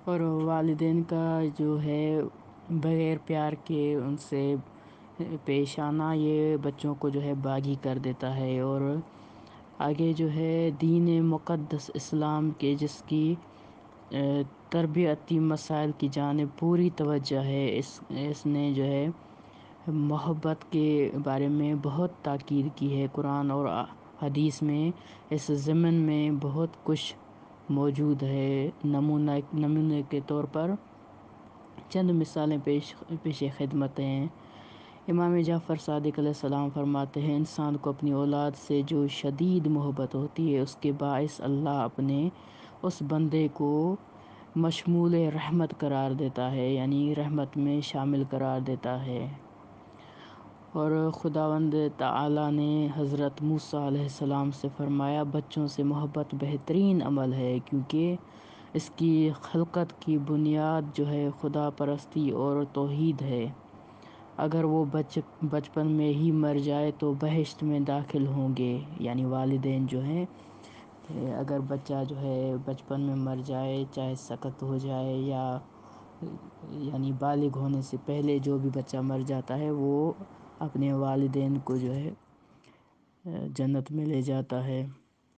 اور والدین کا جو ہے بغیر پیار کے ان سے پیش آنا یہ بچوں کو جو ہے باغی کر دیتا ہے، اور آگے جو ہے دین مقدس اسلام کے جس کی تربیتی مسائل کی جانب پوری توجہ ہے، اس نے جو ہے محبت کے بارے میں بہت تاکید کی ہے۔ قرآن اور حدیث میں اس ضمن میں بہت کچھ موجود ہے۔ نمونے کے طور پر چند مثالیں پیش خدمت ہیں۔ امام جعفر صادق علیہ السلام فرماتے ہیں، انسان کو اپنی اولاد سے جو شدید محبت ہوتی ہے، اس کے باعث اللہ اپنے اس بندے کو مشمول رحمت قرار دیتا ہے، یعنی رحمت میں شامل قرار دیتا ہے۔ اور خداوند تعالی نے حضرت موسیٰ علیہ السلام سے فرمایا، بچوں سے محبت بہترین عمل ہے، کیونکہ اس کی خلقت کی بنیاد جو ہے خدا پرستی اور توحید ہے۔ اگر وہ بچپن میں ہی مر جائے تو بہشت میں داخل ہوں گے، یعنی والدین جو ہیں، اگر بچہ جو ہے بچپن میں مر جائے، چاہے سقط ہو جائے یا یعنی بالغ ہونے سے پہلے جو بھی بچہ مر جاتا ہے، وہ اپنے والدین کو جو ہے جنت میں لے جاتا ہے۔